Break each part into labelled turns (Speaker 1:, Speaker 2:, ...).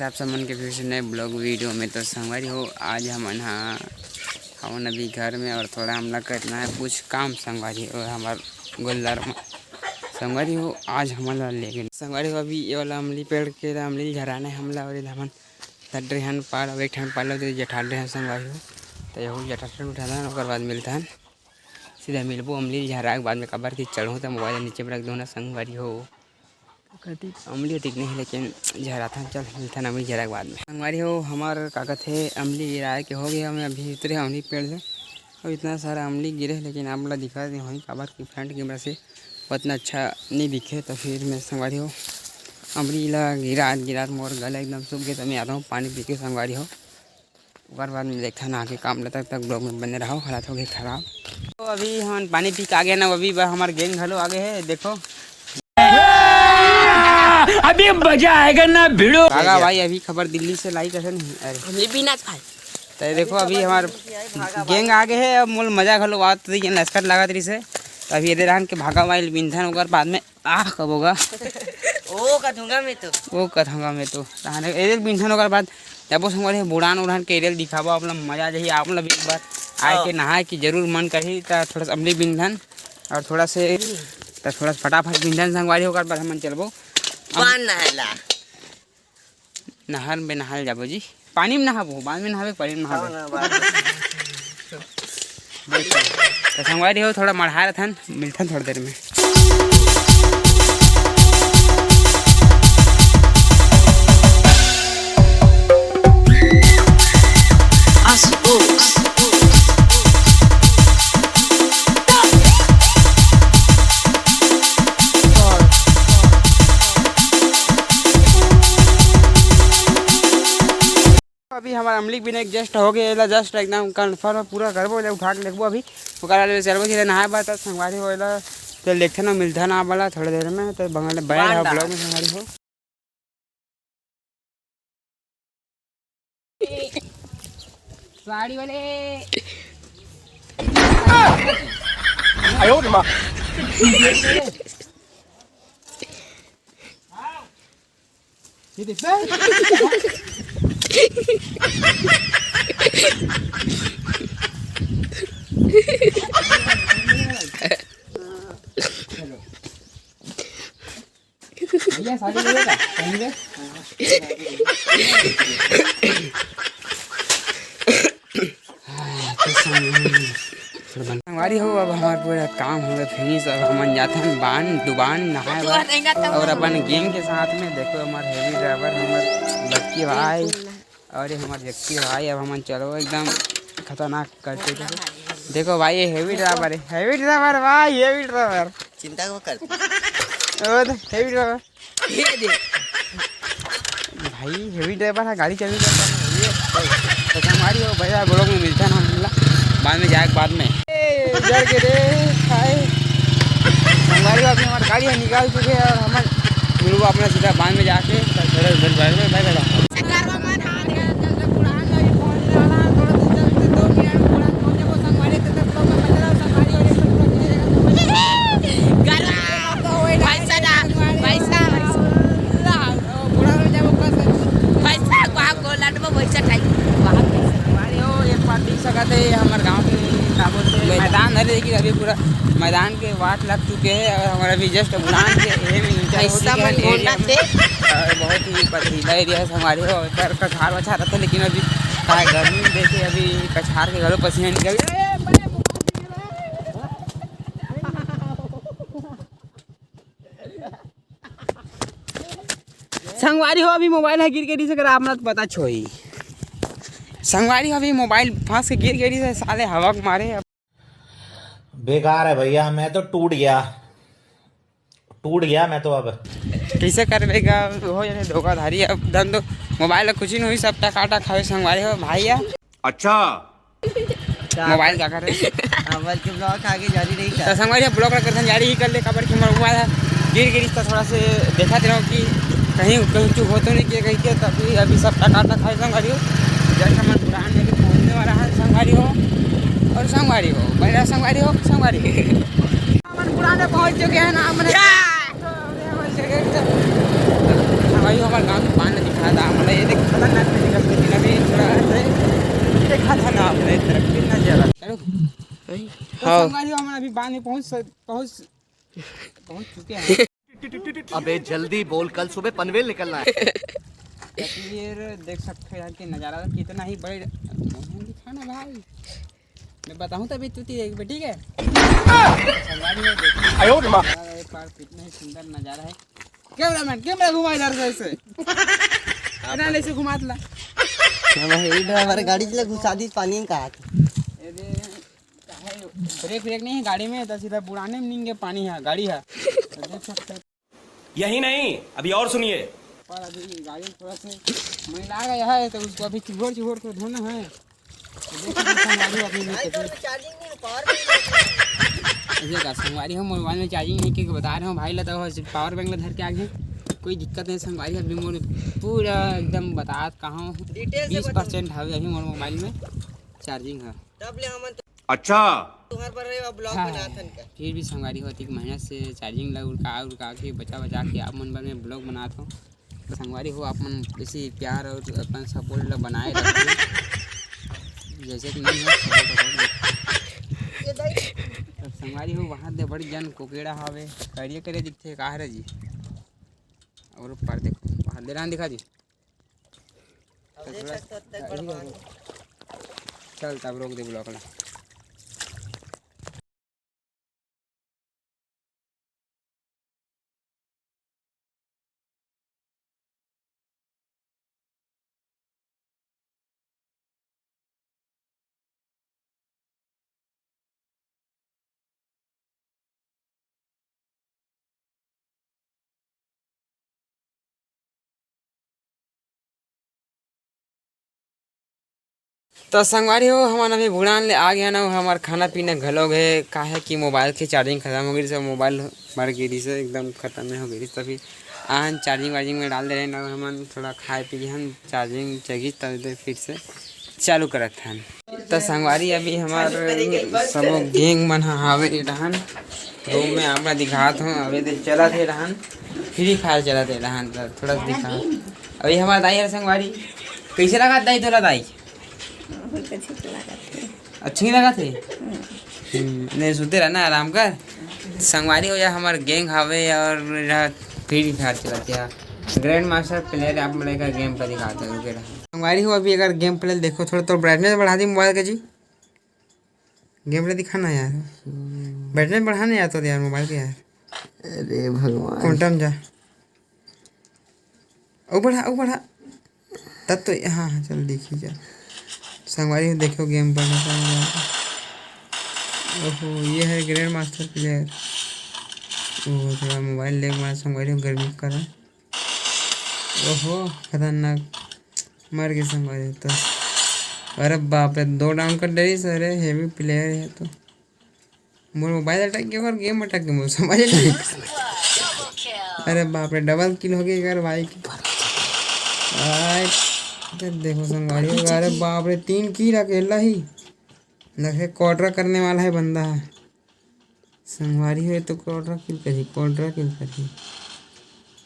Speaker 1: आप सब मन के फिर से नए ब्लॉग वीडियो में। तो संगवारी हो आज हम अभी घर में और थोड़ा हमला करना है कुछ काम संगवारी हो हमार गोलदार में। संगवारी हो आज हमला लेकिन संगवारी हो अभी ये वाला अमली पेड़ के अमली झराने हमला और हमन तट रहन पाल अब एक ठन पाल जठाल रहे संगवारी हो तो यहू जठाल उठा और बाद मिलता है सीधा मिलबो अमली झरा के बाद में कबर की चढ़ूँ तो मोबाइल नीचे में रख दो ना संगवारी हो कहती अमली ठीक नहीं है लेकिन झरा था चल मिलता अमली झरा के बाद में संगवारी हो हमार का कहते अमली गिराए के हो गया हमें अभी उतरे अमली पेड़ से और इतना सारा अमली गिरे लेकिन आमला दिखा नहीं हुई कबर की फ्रंट कैमरा से उतना अच्छा नहीं दिखे। तो फिर मैं संगवारी हो अमली ला गिरा मोर गला एकदम सूख गया तो मैं आता हूँ पानी पी के संगवारी हो और बाद में देखा ना आगे काम तक ब्लॉग में बने रहो हालात हो गए खराब। तो अभी हम पानी पी के आ गए ना अभी हमारे गैंग घलो आगे है देखो अभी मजा आएगा ना भिड़ो भागा भाई अभी खबर दिल्ली से लाई कैसे नहीं अरे हमें भी ना खाए तो देखो अभी हमारे गैंग आगे है अब मोल मजा घलो बात लश्कर लगा तरी से तो अभी इधर आन के भागा वाइल बिंधन होकर बाद में कब होगा
Speaker 2: ओ कथूंगा में तो
Speaker 1: इधर बिंधन होकर बाद जब संगवारी बुड़ान उड़ान के एरियल दिखावा अपना मजा जही आप लोग एक बार आए के नहाए कि जरूर मन करी तो थोड़ा सा अमली बिंधन और थोड़ा से तो थोड़ा फटाफट बिंधन संगवारी होकर बाद हम चलबो नहर में नहाल जाबो जी पानी में नहाबो बाद में नहाबे पानी में नहाबो तो संगवारी हो थोड़ा मढ़ा रहन मिलथन थोड़ी देर में। अभी हमारा अमली भी एक जस्ट हो गया जस्ट एकदम कन्फर्म पूरा करबो उठा के देखबो अभी चलबो सीधे नहाए बात संगवारी हो तो देखते ना मिलता ना वाला थोड़ी देर में तो बंगाल बैठ ब्लॉग में संगवारी हो साड़ी वाले आयो रे मां ये देख संगवारी हो अब हमारे पूरा काम हो गया फिनिश अब हम जाते हैं दुबान नहाए और अपन गैंग के साथ में देखो हमारे हेवी ड्राइवर हमारे लक्की भाई और ये हमारे जक्की भाई अब हम चलो एकदम खतरनाक करते देखो भाई ये हेवी ड्राइवर भाई हेवी ड्राइवर
Speaker 2: चिंता को कर
Speaker 1: हेवी ड्राइवर भाई हेवी ड्राइवर है गाड़ी चल तो हमारी हो भैया ब्लॉग में मिलता है ना बाद में जाए बाद में जड़ के रे खाए हमारी अभी हमारी गाड़ी निकाल चुके हैं और हम मिलूँ अपना सीधा बाद में जाके हमारे गाँव के मैदान है लेकिन अभी पूरा मैदान के वाट लग चुके हैं और हमारा भी जस्ट उड़ान के बहुत ही पथरीला एरिया है हमारे कछार वछार रहता है लेकिन अभी गर्मी में देखे अभी कछार के घरों पसीना निकल संगवारी हो अभी मोबाइल है गिर गिरी से आप मत पता छोई संगवारी अभी मोबाइल फांस के गिर गई से साले हवा के मारे
Speaker 3: बेकार है भैया मैं तो टूट गया मैं तो अब
Speaker 1: कैसे करवेगा हो जाए धोखाधारी अब धन तो मोबाइल कुछ ही नहीं सब टाटा खावे संगवारी हो भैया
Speaker 4: अच्छा
Speaker 1: मोबाइल क्या करे
Speaker 2: मोबाइल के ब्लॉग आगे जारी नहीं
Speaker 1: तो संगवारी ब्लॉग कर जारी ही कर ले खबर की मोबाइल गिर गिरी तो थोड़ा से देखा रहो कि कहीं चूक हो तो नहीं किया कहीं के तभी अभी सब टाटा खाए संगवारी हो जैसे हमारे बुढ़ान में भी पहुँचने वाला है संगवारी हो और संगवारी हो मेरा संगवारी हो संगवारी हमारे बुढ़ान में पहुँच चुके हैं ना हमारे हमारे गाँव में पान देखा था हमने, ये देखा ना लेकिन अभी थोड़ा देखा था ना आपने तरफ कितना ज्यादा। चलो तो संगवारी हम अभी बांध में पहुंच चुके हैं।
Speaker 4: अबे जल्दी बोल, कल सुबह पनवेल निकलना है।
Speaker 1: तस्वीर देख सकते हो यार कि नज़ारा कितना ही बड़े दिखा ना भाई, मैं बताऊं तभी तू ठीक है। एक बार कितना ही सुंदर नज़ारा है। कैमरा घुमा इधर से ऐसे अरे ऐसे घुमा ला
Speaker 2: हमारे गाड़ी से घुसा दी पानी का।
Speaker 1: अरे ब्रेक नहीं है गाड़ी में, तो सीधा बुढ़ाने में नहीं पानी है गाड़ी है, तो देख सकते हैं।
Speaker 5: यही नहीं, अभी और सुनिए।
Speaker 1: पर अभी गाड़ी थोड़ा से मैला गया है तो उसको अभी चिहोर को धोना है। संगवारी हम मोबाइल में चार्जिंग नहीं करके बता रहे हो भाई, लता हो पावर बैंक धर के आगे कोई दिक्कत नहीं। संगवारी अभी मोर पूरा एकदम बता कहाँ 20% है अभी मोर मोबाइल में चार्जिंग है।
Speaker 5: अच्छा
Speaker 1: हाँ, फिर भी संगवारी होती एक महीना से चार्जिंग लग उड़का के बचा के आप मन में ब्लॉग बनाता हूँ। तो संगवारी हो आप मन इसी प्यार और अपन सपोर्ट बनाए रखें, जैसे कि नहीं है तब संगवारी हो वहाँ दे बड़ी जन कोकेड़ा हवे करिए करे दिखते का है जी। और ऊपर देखो वहाँ दे रहा दिखा जी। चल तब रोक दे ब्लॉक ला। तो संगवारी हो हमारा अभी बुढ़ान ले आ गया ना, हमारा खाना पीना घलो गए का है कि मोबाइल की चार्जिंग खत्म हो गई, सब मोबाइल मर गई से एकदम ख़त्म हो गई। तभी आन चार्जिंग में डाल दे रहे ना, हम थोड़ा खाए पी हम चार्जिंग चगी तब फिर से चालू करत हन। तो संगवारी अभी हमारे सब गैंग मन हावे रहन रूम में आपका दिखात हूँ। अभी तो चला थे रहन फ्री फायर चला थे रहन, तो थोड़ा सा दिखा। अभी हमारा दाई है संगवारी कैसे लगा दाई तोला दाई अच्छी लगा थे नहीं सुते रहना आराम कर। संगवारी हो या हमारे गैंग हावे और फ्री फायर चलाते हैं। ग्रैंड मास्टर प्लेयर आप मेरे का गेम पर दिखाते हैं। संगवारी हो अभी अगर गेम प्ले देखो थोड़ा तो ब्राइटनेस बढ़ा दी मोबाइल का जी, गेम प्ले दिखाना यार, ब्राइटनेस बढ़ाने आता यार मोबाइल के यार।
Speaker 2: अरे भगवान
Speaker 1: क्वांटम जा ओ बढ़ा तब तो हाँ चल देखिए जा संगवारी देखो गेम पर। ओहो ये है ग्रैंड मास्टर प्लेयर। ओह थोड़ा मोबाइल ले मारा संगवारी गर्मी करा। ओहो खतरनाक मर गए संगवारी तो। अरे बाप रे 2 डाउन कर डरी सर, हेवी प्लेयर है तो मोर मोबाइल अटक गया और गेम अटक गया मुझे समझ नहीं। अरे बाप रे डबल किल हो गई यार भाई की। देखो संगवारी, अरे बाप रे 3 किल अकेला ही लगे क्वार्टर करने वाला है बंदा संगवारी है तो क्वार्टर किल करी।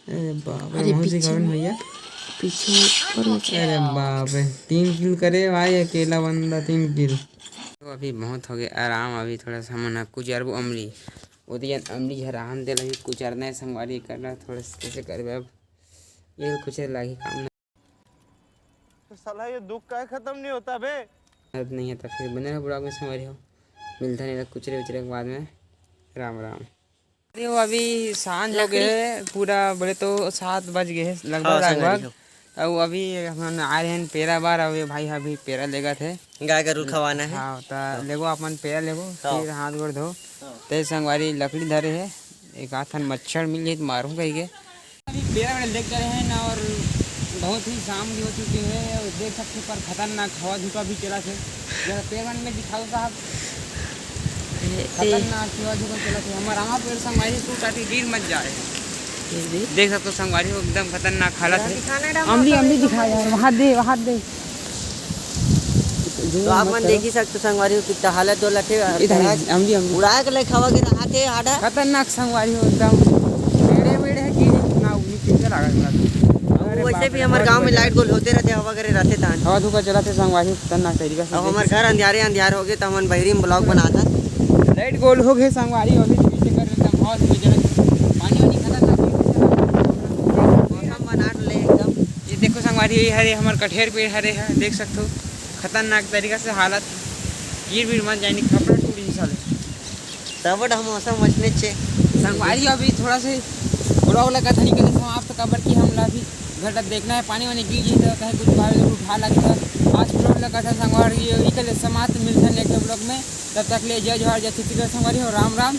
Speaker 1: अरे बाप रे भैया पीछे। अरे बाप रे 3 किल करे भाई अकेला बंदा 3 किल। तो अभी बहुत हो गया आराम, अभी थोड़ा सा मना कुछ यार वो अमली अमली हरान दे लगी कुछ नहीं संगवारी करना थोड़ा कैसे कर अब ये कुछ लगी काम
Speaker 4: तो साला ये दुख का खत्म नहीं होता बे।
Speaker 1: नहीं है तो फिर बने रहो ब्लॉग में संगवारी हो, मिलता नहीं कुचरे उचरे के बाद में। राम अरे वो अभी सांझ हो गए पूरा बड़े तो 7 बज गए लगभग। अब अभी हम आ रहे हैं पेरा बार। अभी भाई अभी पेरा लेगा थे
Speaker 2: गाय का खवाना है।
Speaker 1: हाँ तो लेगो अपन पेरा लेगो फिर हाथ गोड़ धो ते संगवारी लकड़ी धरे है एक आथन मच्छर मिल जाए तो मारूँ कहीं के। अभी पेरा में देख रहे हैं ना और बहुत ही शाम भी हो चुकी है और देख सकते पर खतरनाक हवा धूपा भी चला थे। जरा पेड़ में दिखाओ साहब खतरनाक हवा धूपा चला थे। हमारा वहाँ पेड़ संगवारी टूट काटी गिर मत जाए देख सकते हो संगवारी हो एकदम खतरनाक हालत है। अमली दिखा यार वहाँ दे
Speaker 2: तो आप मन देख ही सकते संगवारी हो कितना हालत वाला थे।
Speaker 1: अमली
Speaker 2: उड़ा के ले खावा के रहा थे हाड़ा खतरनाक
Speaker 1: संगवारी हो एकदम पेड़े है कि ना नीचे लगा। अरे
Speaker 2: वैसे भी हमारे गांव में लाइट गोल होते रहते, हवा वगैरह रहते तान।
Speaker 1: हवा धूका चलाते संगवारी खतरनाक तरीका से।
Speaker 2: अब हमारे घर अंधियारे अंधियार हो गए तो हमन बहरी में ब्लॉग बनाता।
Speaker 1: लाइट गोल हो गए संगवारी, अभी पीछे कर एकदम हवा धूका चला, पानी वानी खतरनाक
Speaker 2: मौसम बना ले एकदम।
Speaker 1: ये देखो संगवारी, ये हरे हमारे कठेर पेड़ हरे है, देख सकते हो खतरनाक तरीका से हालत गिर भी मत जाए, कपड़ा टूट साले।
Speaker 2: तब हम मौसम मचने छे
Speaker 1: संगवारी अभी थोड़ा से ब्लॉग लगा था निकले समाप्त कबर की हमला भी घर तक देखना है, पानी वानी गिर गई कहीं कुछ बाहर उठा लगा था। आज ब्लॉग लगा था संगवारी, निकले समाप्त मिलते हैं नेक्स्ट ब्लॉग में। तब तक ले जय जोहार जय छत्तीसगढ़ संगवारी हो, राम राम।